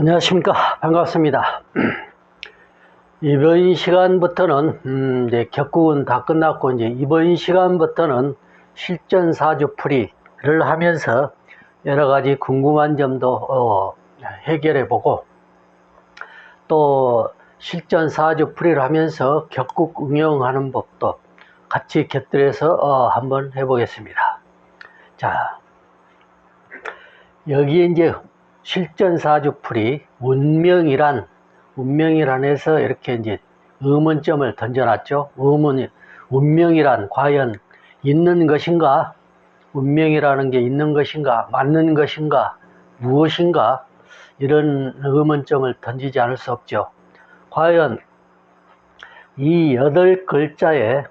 안녕하십니까. 반갑습니다. 이번 시간부터는 이제 격국은 다 끝났고 이제 이번 시간부터는 실전 사주풀이를 하면서 여러 가지 궁금한 점도 해결해 보고, 또 실전 사주풀이를 하면서 격국 응용하는 법도 같이 곁들여서 한번 해보겠습니다. 자, 여기에 이제 실전 사주풀이 운명이란에서 이렇게 이제 의문점을 던져놨죠. 운명이란 과연 있는 것인가? 운명이라는 게 있는 것인가? 맞는 것인가? 무엇인가? 이런 의문점을 던지지 않을 수 없죠. 과연 이 8글자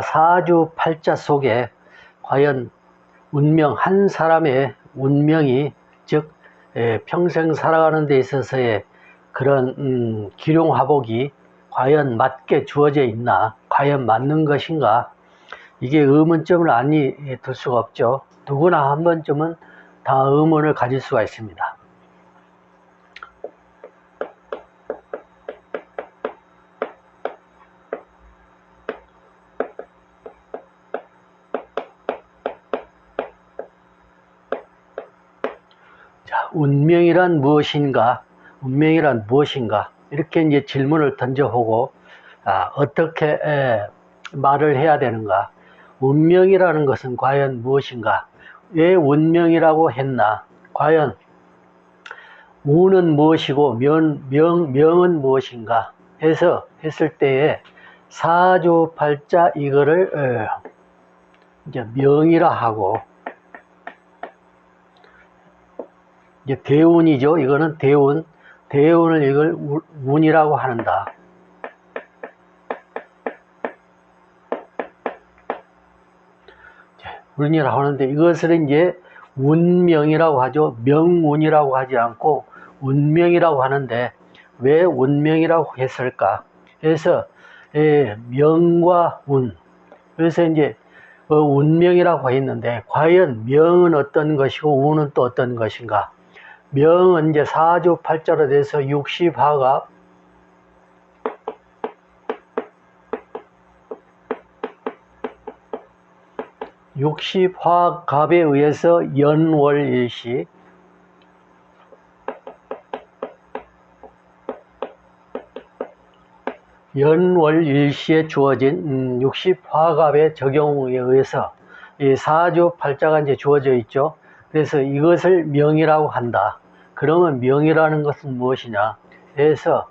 사주팔자 속에 과연 운명, 한 사람의 운명이, 즉 평생 살아가는 데 있어서의 그런 기룡화복이 과연 맞게 주어져 있나, 과연 맞는 것인가, 이게 의문점을 아니 둘 수가 없죠. 누구나 한 번쯤은 다 의문을 가질 수가 있습니다. 운명이란 무엇인가? 운명이란 무엇인가? 이렇게 이제 질문을 던져보고, 어떻게 말을 해야 되는가? 운명이라는 것은 과연 무엇인가? 왜 운명이라고 했나? 과연 운은 무엇이고 명은 무엇인가? 했을 때에 사주팔자 이거를 이제 명이라 하고, 이제 대운이죠. 이거는 대운을 이걸 운이라고 하는다. 운이라고 하는데, 이것을 이제 운명이라고 하죠. 명운이라고 하지 않고 운명이라고 하는데, 왜 운명이라고 했을까? 그래서 명과 운, 그래서 이제 운명이라고 했는데, 과연 명은 어떤 것이고 운은 또 어떤 것인가? 명은 이제 사주팔자로 돼서 60화갑, 에 의해서 연월일시, 연월일시에 주어진 60화갑의 적용에 의해서 이 사주팔자가 이제 주어져 있죠. 그래서 이것을 명이라고 한다. 그러면 명이라는 것은 무엇이냐? 그래서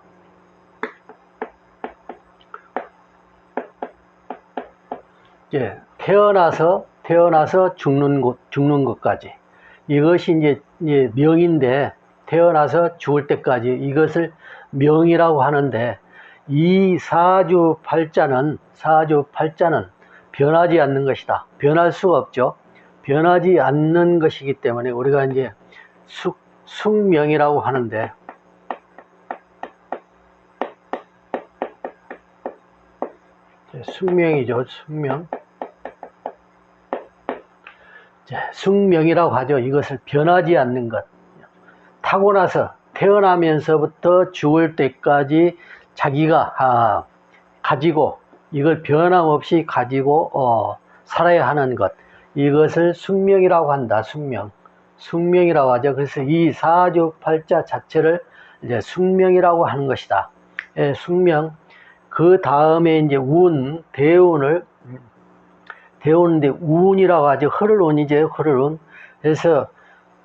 이제 태어나서 죽는 것까지, 이것이 이제 명인데, 태어나서 죽을 때까지 이것을 명이라고 하는데, 이 사주팔자는 변하지 않는 것이다. 변할 수가 없죠. 변하지 않는 것이기 때문에 우리가 이제 숙명이라고 하는데, 숙명이죠. 숙명이라고 하죠. 이것을 변하지 않는 것. 타고나서 태어나면서부터 죽을 때까지 자기가 가지고, 이걸 변함없이 가지고 살아야 하는 것, 이것을 숙명이라고 한다. 숙명이라고 하죠. 그래서 이 사주팔자 자체를 이제 숙명이라고 하는 것이다. 숙명. 그 다음에 이제 대운인데 운이라고 하죠. 흐를 운이죠. 흐를 운. 그래서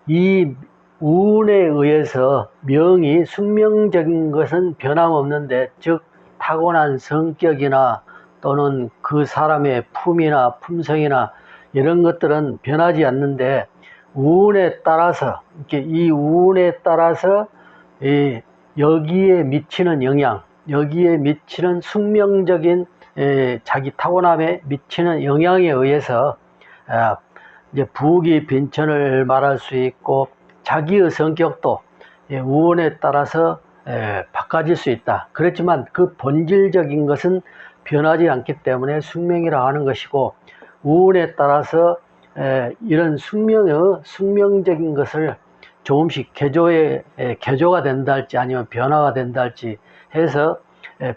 이 운에 의해서 명이 숙명적인 것은 변함없는데, 즉 타고난 성격이나 또는 그 사람의 품이나 품성이나 이런 것들은 변하지 않는데, 운에 따라서 이 운에 따라서 여기에 미치는 영향, 여기에 미치는 숙명적인 자기 타고남에 미치는 영향에 의해서 이제 부귀 빈천을 말할 수 있고, 자기의 성격도 운에 따라서 바꿔질 수 있다. 그렇지만 그 본질적인 것은 변하지 않기 때문에 숙명이라 하는 것이고, 운에 따라서 이런 숙명적인 것을 조금씩 개조가 된다 할지 아니면 변화가 된다 할지 해서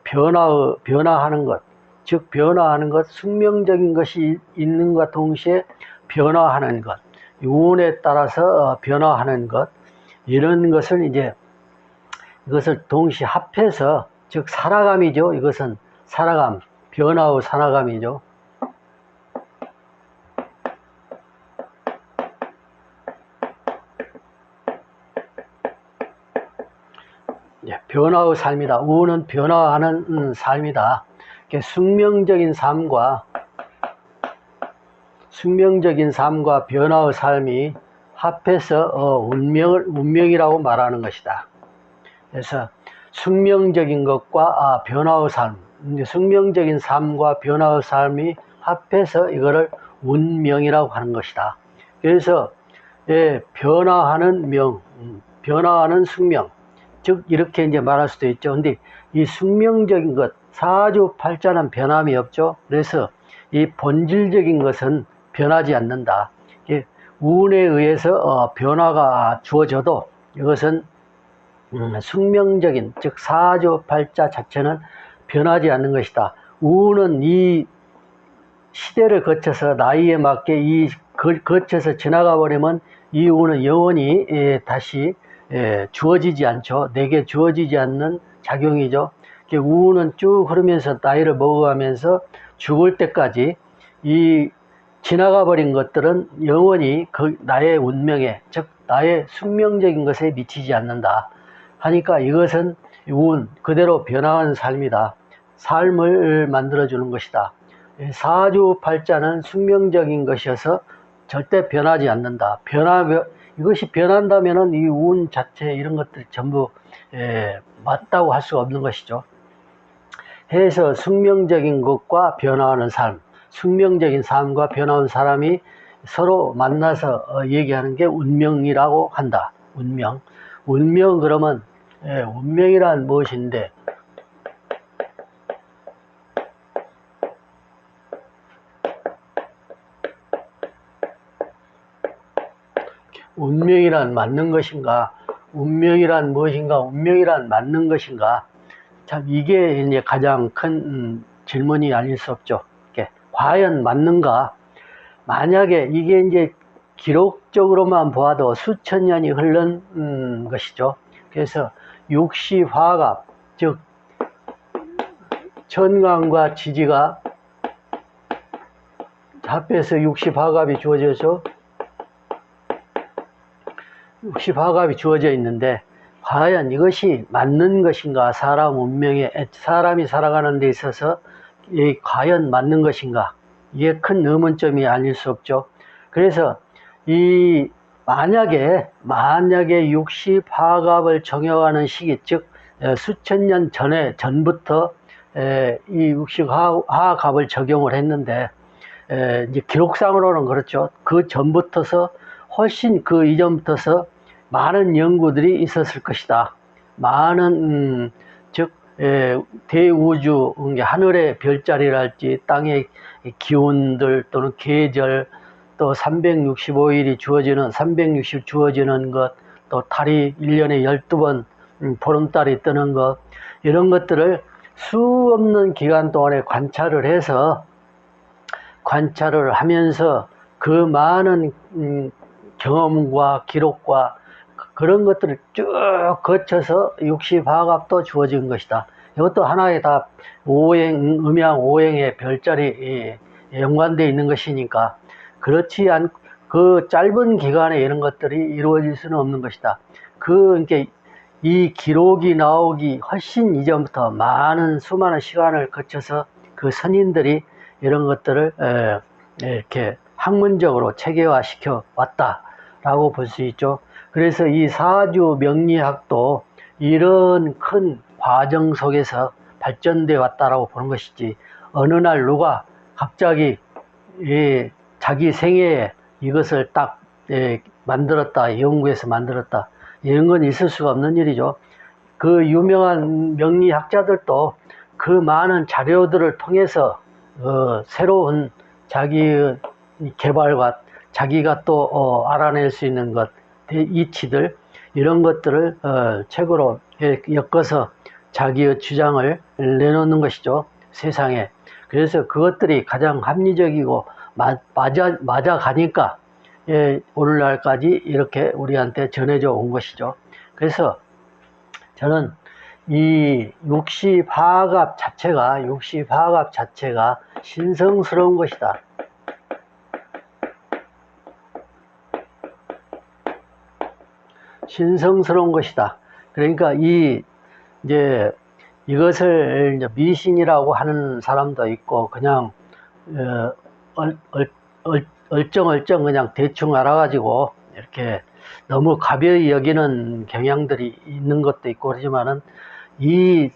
변화하는 것, 즉 변화하는 것, 숙명적인 것이 있는 것과 동시에 변화하는 것, 운에 따라서 변화하는 것, 이런 것을 이것을 동시에 합해서, 즉 살아감이죠. 이것은 살아감, 변화의 살아감이죠. 변화의 삶이다. 운은 변화하는 삶이다. 숙명적인 삶과 변화의 삶이 합해서 운명이라고 말하는 것이다. 그래서 숙명적인 것과 변화의 삶, 숙명적인 삶과 변화의 삶이 합해서 이거를 운명이라고 하는 것이다. 그래서 변화하는 명, 변화하는 숙명, 즉 이렇게 말할 수도 있죠. 근데 이 숙명적인 것, 사주팔자는 변함이 없죠. 그래서 이 본질적인 것은 변하지 않는다. 운에 의해서 변화가 주어져도 이것은 숙명적인, 즉 사주팔자 자체는 변하지 않는 것이다. 운은 이 시대를 거쳐서 나이에 맞게 거쳐서 지나가 버리면 이 운은 영원히 다시 주어지지 않죠. 내게 주어지지 않는 작용이죠. 운은 쭉 흐르면서 나이를 먹어가면서 죽을 때까지 이 지나가 버린 것들은 영원히 나의 운명에, 즉 나의 숙명적인 것에 미치지 않는다 하니까 이것은 운 그대로 변화하는 삶이다. 삶을 만들어주는 것이다. 사주팔자는 숙명적인 것이어서 절대 변하지 않는다. 이것이 변한다면은 이 운 자체 이런 것들이 전부 맞다고 할 수가 없는 것이죠. 해서 숙명적인 것과 변화하는 삶, 숙명적인 삶과 변화하는 사람이 서로 만나서 얘기하는 게 운명이라고 한다. 운명. 운명 그러면 운명이란 무엇인데? 운명이란 맞는 것인가? 운명이란 무엇인가? 운명이란 맞는 것인가? 참 이게 가장 큰 질문이 아닐 수 없죠. 과연 맞는가? 만약에 이게 기록적으로만 보아도 수천 년이 흐른 것이죠. 그래서 육시화갑, 즉 천간과 지지가 합해서 육시화갑이 주어져서 육시화갑이 주어져 있는데 과연 이것이 맞는 것인가? 사람 운명에, 사람이 살아가는 데 있어서 과연 맞는 것인가? 이게 큰 의문점이 아닐 수 없죠. 그래서 만약에 육시화갑을 정형하는 시기, 즉 수천 년 전부터 이 육시화갑을 적용을 했는데 이제 기록상으로는 그렇죠. 그 전부터서 훨씬 그 이전부터서 많은 연구들이 있었을 것이다. 많은 즉 대우주, 하늘의 별자리랄지 땅의 기운들 또는 계절, 또 365일이 주어지는 360 주어지는 것, 또 달이 1년에 12번 보름달이 뜨는 것, 이런 것들을 수 없는 기간 동안에 관찰을 하면서 그 많은 경험과 기록과 그런 것들을 쭉 거쳐서 육시화갑도 주어진 것이다. 이것도 하나의 다 음양 오행의 별자리 연관되어 있는 것이니까 그렇지 않고 그 짧은 기간에 이런 것들이 이루어질 수는 없는 것이다. 이 기록이 나오기 훨씬 이전부터 수많은 시간을 거쳐서 그 선인들이 이런 것들을 이렇게 학문적으로 체계화시켜 왔다라고 볼 수 있죠. 그래서 이 사주 명리학도 이런 큰 과정 속에서 발전되어 왔다라고 보는 것이지, 어느 날 누가 갑자기 자기 생애에 이것을 딱 만들었다, 연구해서 만들었다, 이런 건 있을 수가 없는 일이죠. 그 유명한 명리학자들도 그 많은 자료들을 통해서 새로운 자기의 개발과 자기가 또 알아낼 수 있는 것, 이치들 이런 것들을 책으로 엮어서 자기의 주장을 내놓는 것이죠, 세상에. 그래서 그것들이 가장 합리적이고 맞아가니까 오늘날까지 이렇게 우리한테 전해져 온 것이죠. 그래서 저는 이 육시화합 자체가 신성스러운 것이다. 신성스러운 것이다. 그러니까 이제 이것을 이제 미신이라고 하는 사람도 있고, 그냥 얼쩡얼쩡 그냥 대충 알아가지고 이렇게 너무 가벼이 여기는 경향들이 있는 것도 있고, 그러지만은 이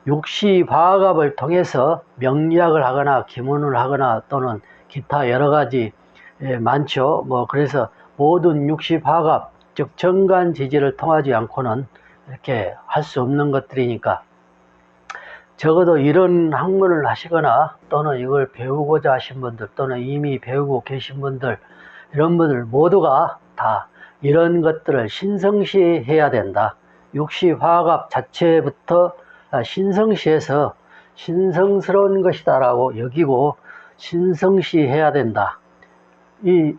육시화합을 통해서 명리학을 하거나 기문을 하거나 또는 기타 여러 가지 많죠. 그래서 모든 육시화합, 즉 정관지지를 통하지 않고는 이렇게 할 수 없는 것들이니까, 적어도 이런 학문을 하시거나 또는 이걸 배우고자 하신 분들 또는 이미 배우고 계신 분들, 이런 분들 모두가 다 이런 것들을 신성시해야 된다. 육시화합 자체부터 신성시해서 신성스러운 것이다 라고 여기고 신성시해야 된다. 이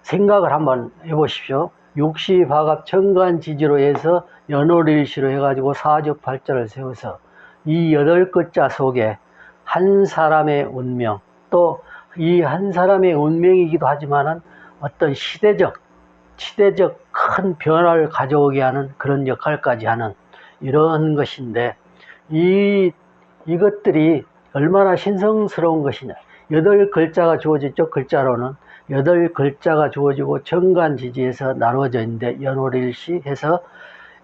생각을 한번 해보십시오. 육시화합 정관지지로 해서 연월일시로 해가지고 사주팔자를 세워서 이 8글자 속에 한 사람의 운명, 또 이 한 사람의 운명이기도 하지만은 어떤 시대적 큰 변화를 가져오게 하는 그런 역할까지 하는 이런 것인데, 이것들이 얼마나 신성스러운 것이냐. 8글자가 주어지죠. 글자로는 8글자가 주어지고 정관지지에서 나누어져 있는데, 연월일시 해서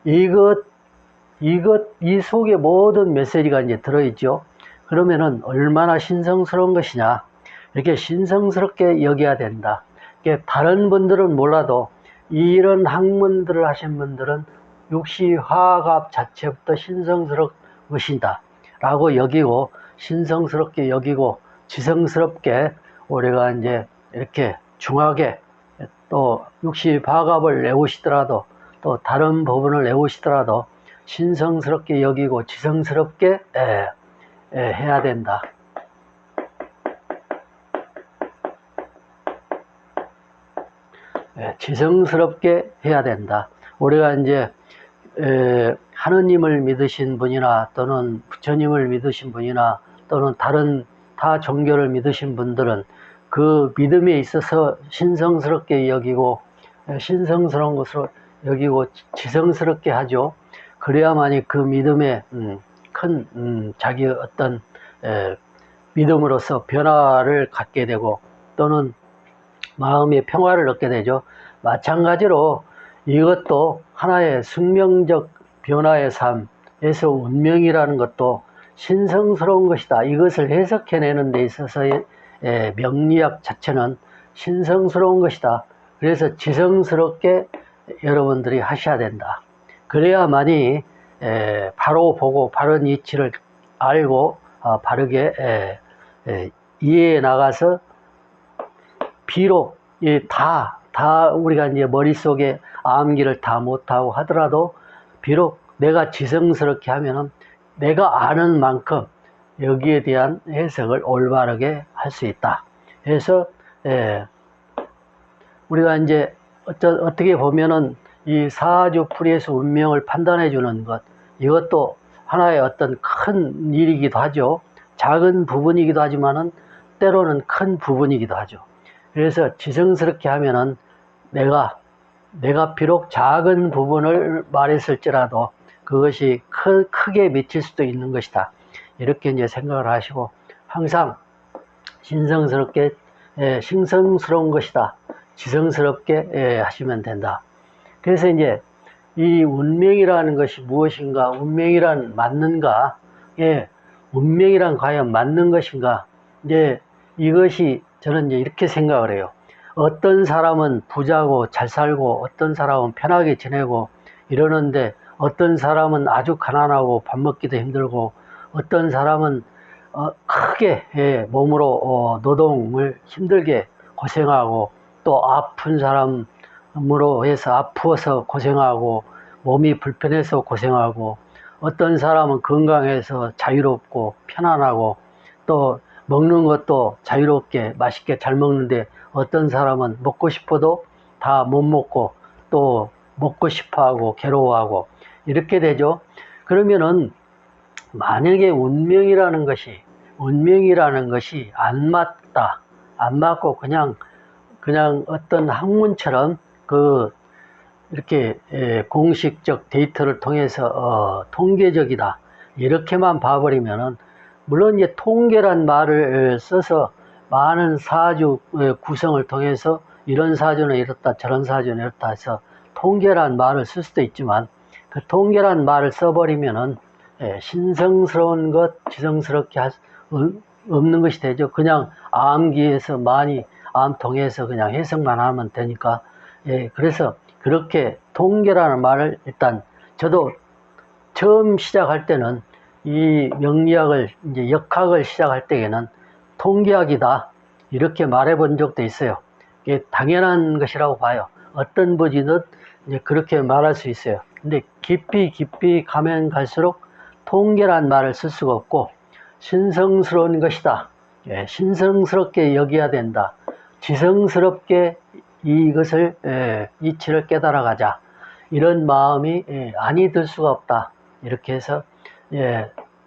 이 속에 모든 메시지가 이제 들어있죠. 그러면은 얼마나 신성스러운 것이냐. 이렇게 신성스럽게 여겨야 된다. 다른 분들은 몰라도 이런 학문들을 하신 분들은 육시화합 자체부터 신성스러운 것이다 라고 여기고, 신성스럽게 여기고 지성스럽게 우리가 이제 이렇게 중하게 또 육시화합을 내오시더라도 또 다른 부분을 내오시더라도 신성스럽게 여기고 지성스럽게 해야 된다. 지성스럽게 해야 된다. 우리가 이제 하느님을 믿으신 분이나 또는 부처님을 믿으신 분이나 또는 다른 타 종교를 믿으신 분들은 그 믿음에 있어서 신성스럽게 여기고 신성스러운 것으로 여기고 지성스럽게 하죠. 그래야만이 그 믿음에 큰 자기 어떤 믿음으로서 변화를 갖게 되고 또는 마음의 평화를 얻게 되죠. 마찬가지로 이것도 하나의 숙명적 변화의 삶에서 운명이라는 것도 신성스러운 것이다. 이것을 해석해내는 데 있어서의 명리학 자체는 신성스러운 것이다. 그래서 지성스럽게 여러분들이 하셔야 된다. 그래야만이 바로 보고 바른 이치를 알고 바르게 이해해 나가서 비록 다 우리가 이제 머릿속에 암기를 다 못하고 하더라도 비록 내가 지성스럽게 하면은 내가 아는 만큼 여기에 대한 해석을 올바르게 할 수 있다. 그래서 우리가 이제 어떻게 보면은 이 사주풀이에서 운명을 판단해 주는 것, 이것도 하나의 어떤 큰 일이기도 하죠. 작은 부분이기도 하지만은 때로는 큰 부분이기도 하죠. 그래서 지성스럽게 하면은 내가 비록 작은 부분을 말했을지라도 그것이 크게 미칠 수도 있는 것이다. 이렇게 이제 생각을 하시고 항상 신성스럽게 신성스러운 것이다. 지성스럽게 하시면 된다. 그래서 이제 이 운명이라는 것이 무엇인가, 운명이란 맞는가, 운명이란 과연 맞는 것인가, 이제 이것이 저는 이제 이렇게 생각을 해요. 어떤 사람은 부자고 잘 살고 어떤 사람은 편하게 지내고 이러는데 어떤 사람은 아주 가난하고 밥 먹기도 힘들고 어떤 사람은 크게 몸으로 노동을 힘들게 고생하고 또 아픈 사람 으로 해서 아프어서 고생하고 몸이 불편해서 고생하고 어떤 사람은 건강해서 자유롭고 편안하고 또 먹는 것도 자유롭게 맛있게 잘 먹는데 어떤 사람은 먹고 싶어도 다 못 먹고 또 먹고 싶어하고 괴로워하고 이렇게 되죠. 그러면은 만약에 운명이라는 것이 안 맞다, 안 맞고 그냥 어떤 학문처럼 이렇게 공식적 데이터를 통해서 통계적이다 이렇게만 봐버리면은 물론 이제 통계란 말을 써서 많은 사주 구성을 통해서 이런 사주는 이렇다 저런 사주는 이렇다 해서 통계란 말을 쓸 수도 있지만 그 통계란 말을 써버리면은 신성스러운 것 지성스럽게 없는 것이 되죠. 그냥 암기해서 많이 암통해서 그냥 해석만 하면 되니까. 그래서 그렇게 통계라는 말을 일단 저도 처음 시작할 때는 이 명리학을 이제 역학을 시작할 때에는 통계학이다 이렇게 말해 본 적도 있어요. 이게 당연한 것이라고 봐요. 어떤 분이든 이제 그렇게 말할 수 있어요. 근데 깊이 가면 갈수록 통계란 말을 쓸 수가 없고 신성스러운 것이다. 신성스럽게 여겨야 된다. 지성스럽게 이것을 이치를 깨달아 가자. 이런 마음이 아니 들 수가 없다. 이렇게 해서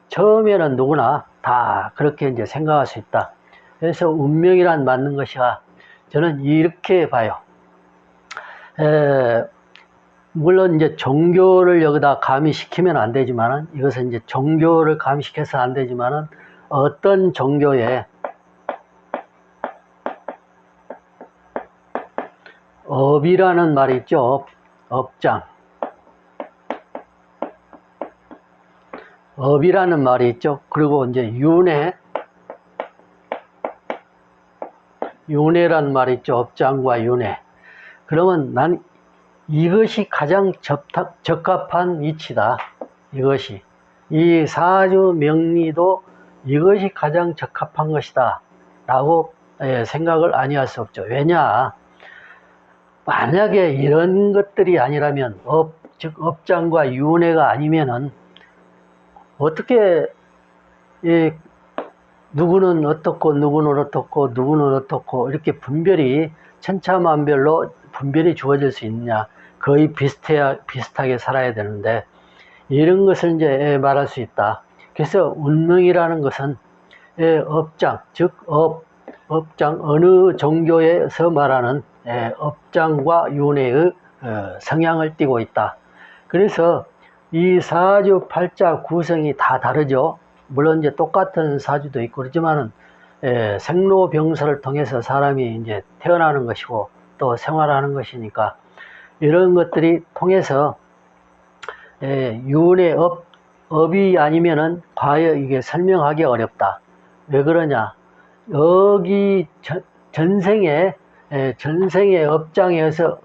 처음에는 누구나 다 그렇게 이제 생각할 수 있다. 그래서 운명이란 맞는 것이야. 저는 이렇게 봐요. 물론 이제 종교를 여기다 가미시키면 안 되지만은 이것은 이제 종교를 가미시켜서 안 되지만은 어떤 종교에 업이라는 말이 있죠. 업장. 업이라는 말이 있죠. 그리고 이제 윤회란 말이 있죠. 업장과 윤회. 그러면 난 이것이 가장 적합한 이치다. 이것이. 이 사주 명리도 이것이 가장 적합한 것이다. 라고 생각을 아니할 수 없죠. 왜냐? 만약에 이런 것들이 아니라면 즉 업장과 윤회가 아니면은 어떻게 누구는 어떻고 누구는 어떻고 누구는 어떻고 이렇게 분별이 천차만별로 분별이 주어질 수 있느냐. 거의 비슷하게 살아야 되는데 이런 것을 이제 말할 수 있다. 그래서 운명이라는 것은 업장, 즉 업장 어느 종교에서 말하는 업장과 윤회의 성향을 띠고 있다. 그래서 이 사주 팔자 구성이 다 다르죠. 물론 이제 똑같은 사주도 있고 그렇지만은 생로병사를 통해서 사람이 이제 태어나는 것이고 또 생활하는 것이니까 이런 것들이 통해서 윤회 업이 아니면은 과연 이게 설명하기 어렵다. 왜 그러냐? 여기 전생의 업장에서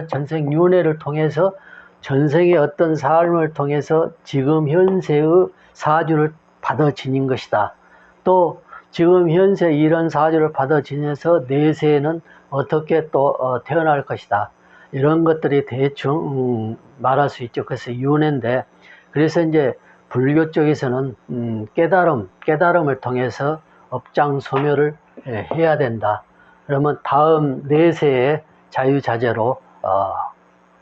전생 윤회를 통해서 전생의 어떤 삶을 통해서 지금 현세의 사주를 받아 지닌 것이다. 또 지금 현세 이런 사주를 받아 지내서 내세에는 어떻게 또 태어날 것이다. 이런 것들이 대충 말할 수 있죠. 그래서 윤회인데, 그래서 이제 불교 쪽에서는 깨달음을 통해서 업장 소멸을 해야 된다. 그러면 다음 내세에 자유자재로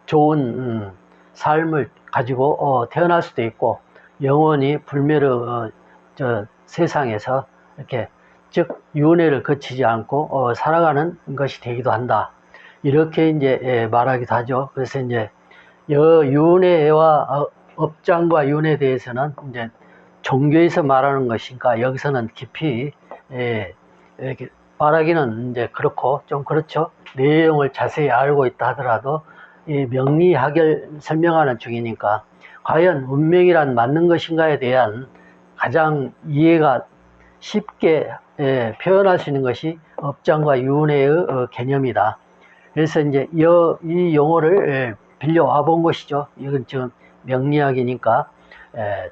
좋은 삶을 가지고 태어날 수도 있고 영원히 불멸의 세상에서 이렇게 즉 윤회를 거치지 않고 살아가는 것이 되기도 한다. 이렇게 이제 말하기도 하죠. 그래서 이제 윤회와 업장과 윤회에 대해서는 이제 종교에서 말하는 것이니까 여기서는 깊이 이렇게 말하기는 이제 그렇고 좀 그렇죠. 내용을 자세히 알고 있다 하더라도 이 명리학을 설명하는 중이니까 과연 운명이란 맞는 것인가에 대한 가장 이해가 쉽게 표현할 수 있는 것이 업장과 윤회의 개념이다. 그래서 이제 이 용어를 빌려와 본 것이죠. 이건 지금 명리학이니까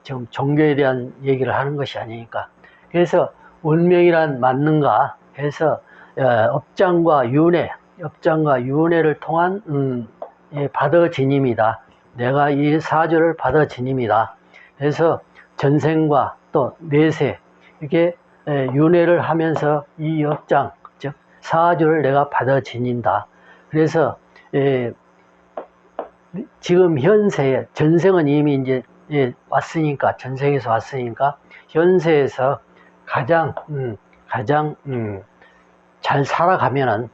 지금 종교에 대한 얘기를 하는 것이 아니니까. 그래서 운명이란 맞는가 해서 업장과 윤회 업장과 유은혜를 통한 받아 지님이다. 내가 이 사주를 받아 지님이다. 그래서 전생과 또 내세 이렇게 윤회를 하면서 이 업장 즉 사주를 내가 받아 지닌다. 그래서 지금 현세에 전생은 이미 이제 왔으니까 전생에서 왔으니까 현세에서 가장 잘 살아가면은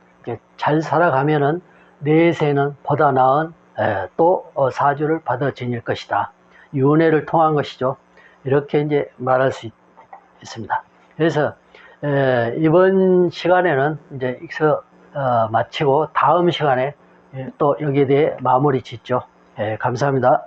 내세는 보다 나은 또 사주를 받아 지닐 것이다. 윤회를 통한 것이죠. 이렇게 이제 말할 수 있습니다. 그래서 이번 시간에는 이제 여기서 마치고 다음 시간에 또 여기에 대해 마무리 짓죠. 감사합니다.